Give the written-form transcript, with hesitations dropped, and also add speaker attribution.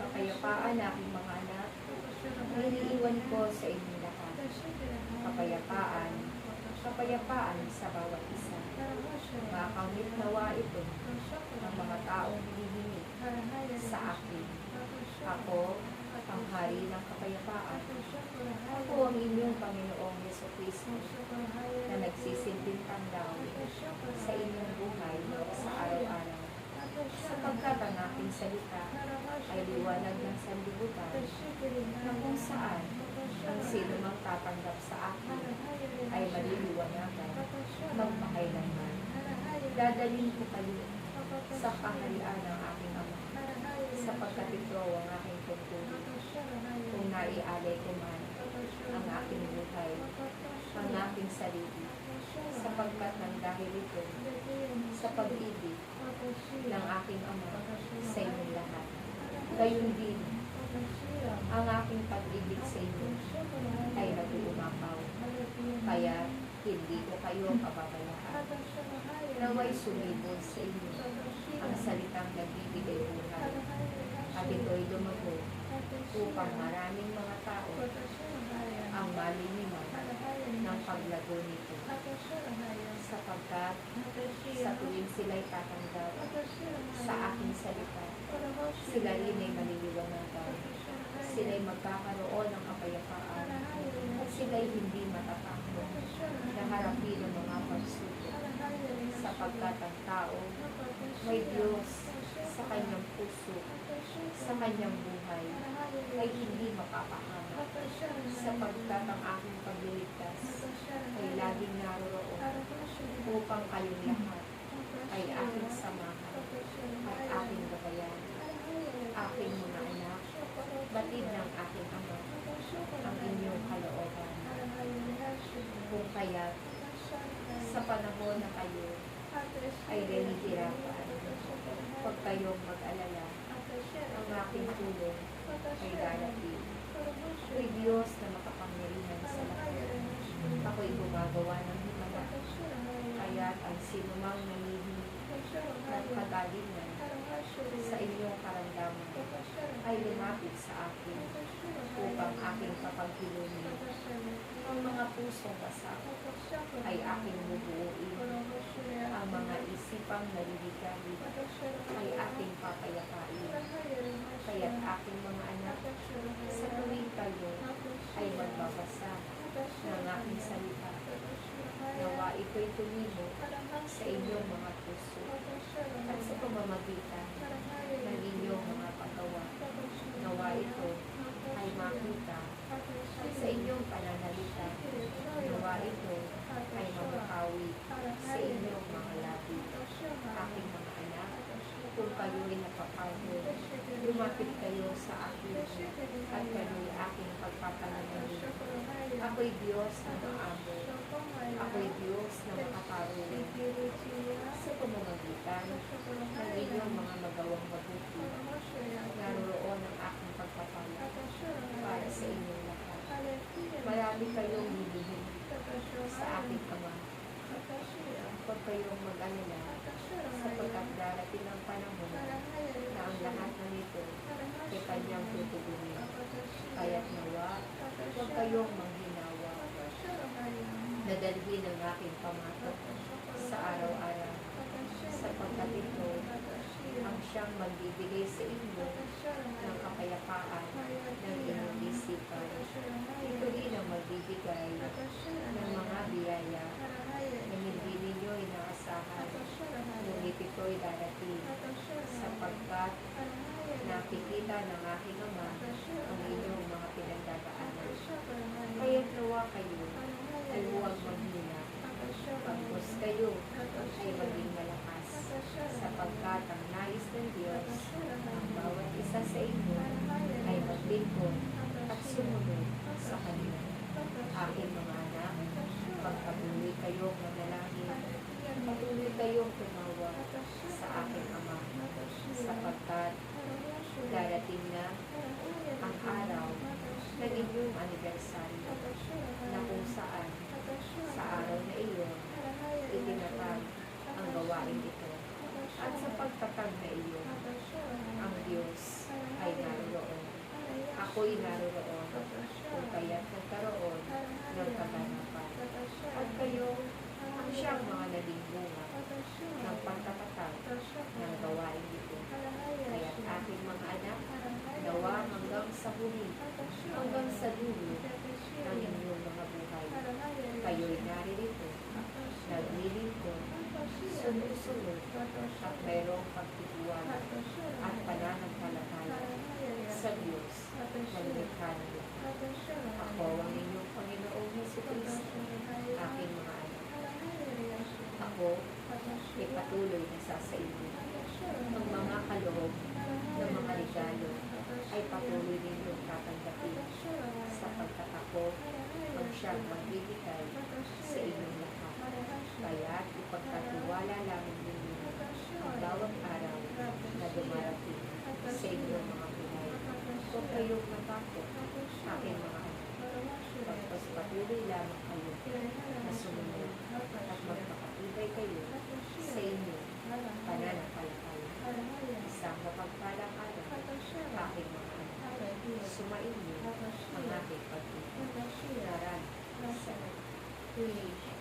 Speaker 1: Kapayapaan aking mga anak, iniiwan ko sa inyong lahat. Kapayapaan, kapayapaan sa bawat isa. Makamit nawa ito ng mga taong hinihingi sa akin. Ako, ang hari ng kapayapaan. Ako ang inyong Panginoong Jesucristo na nagsisilbing tanda sa inyong buhay sa araw-araw. Sapagkat ang aking salita ay liwanag ng sanlibutan na kung saan ang sino mang tatanggap sa akin ay maliliwanagan magpakailanman. Dadalhin ko kayo sa kaharian ng aking Ama, sapagkat ito ang aking tungkulin. Kung naialay ko man ang aking buhay, ang aking sarili, sapagkat nang dahil ito sa pag-ibig ng aking Ama sa inyong lahat. Gayon din, ang aking pag-ibig sa inyo ay nag-uumapaw. Kaya hindi ko kayo pababayaan. Naway sumibol sa inyo ang salitang nagbibigay buhay. At ito'y lumago upang maraming mga tao ang maliniman ng paglago nito. Sapagkat sa tuwing sila'y tatanggap sa aking salita, sila rin ay maliliwanagan. Sila'y magkakaroon ng kapayapaan at sila'y hindi matatakot na harapin ang mga pagsubok. Sapagkat ang tao may Diyos sa kanyang puso, sa kanyang buhay, ay hindi mapapahamak. Sapagkat ang aking pagliligtas ay laging naroroon upang kayong lahat ay aking samahan at aking gabayan. Aking mga anak, batid ng aking Ama, ang inyong kalooban. Kung kaya sa panahon na kayo ay nahihirapan, huwag kayong mag-alala. Ang aking tulong ay darating. Ako'y Diyos na makapangyarihan sa lahat. Ako'y gumagawa ng himala. Kaya't ang sinumang nangihingi ng kagalingan sa inyong karamdaman ay lumapit sa akin upang aking papaghilumin. Ang mga pusong wasak ay aking bubuuin. Ang mga isipang naliligalig ay aking papayapain. Kaya't aking mga anak, sa tuwing kayo ay magbabasa ng aking salita, nawa ito'y tumimo sa inyong mga puso at sa pamamagitan ng inyong mga paggawa. Nawa ito ay makita sa inyong pananalita. Nawa ito ay mamahawi sa inyong mga labi. Aking mga anak, kung kayo'y napapagod, lumapit kayo sa akin at kayo'y aking pagpapanalangin. Ako'y Diyos na maamo. Ako'y Diyos na makaparuin. Sa pamamagitan ng inyong mga magawang mabuti, naroon ang aking pagpapala para sa inyong lahat. Marami kayong hinihingi sa aking Ama. Huwag kayong mag-alala, sapagkat darating ang panahon na ang lahat ng ito ay kanyang tutugunin. Kaya't nawa, huwag kayong manghinawa. Nadalhin ang aking pamatok sa araw-araw, sapagkat ito ang siyang magbibigay sa inyo ng kapayapaan ng inyong isipan. Ito din ang magbibigay ng mga biyaya na hindi ninyo inaasahan. Ngunit ito'y darating, sapagkat nakikita ng aking Ama ang inyong mga pinagdadaanan. Kaya't nawa kayo ay huwag maghina. Pagpos kayo ay maging malakas, sapagkat ang nais ng Diyos ang bawat isa sa inyo ay maglingkod at sumunod sa Kanya. Aking mga anak, pagpatuloy kayong manalangin, patuloy kayong tumawag sa aking Ama, sapagkat darating na ang araw ng inyong anibersaryo na kung saan sa araw na iyon itinatag ang gawain ito. At sa pagtatag na iyon, ang kayo'y naririto, naglilingkod, sumusunod, at mayroong pagtitiwala at pananampalataya sa Diyos na lumikha ng lahat. Ako ang inyong Panginoong Jesucristo, aking mga anak. Ako ay patuloy na sa inyo. Ang mga kaloob ng mga regalo ay patuloy ninyong tatanggapin sapagkat ako ang siyang magbibigay sa inyong lahat. Kaya't ipagkatiwala lamang ninyo ang bawat araw na dumarating sa inyong mga buhay. Huwag kayong matakot, aking mga anak. Pagpatuloy lamang kayo na sumunod at magpakatibay kayo sa inyong pananampalataya. Isang mapagpalang araw, aking mga anak. Sumainyo ang aking pag-ibig. Maraming salamat.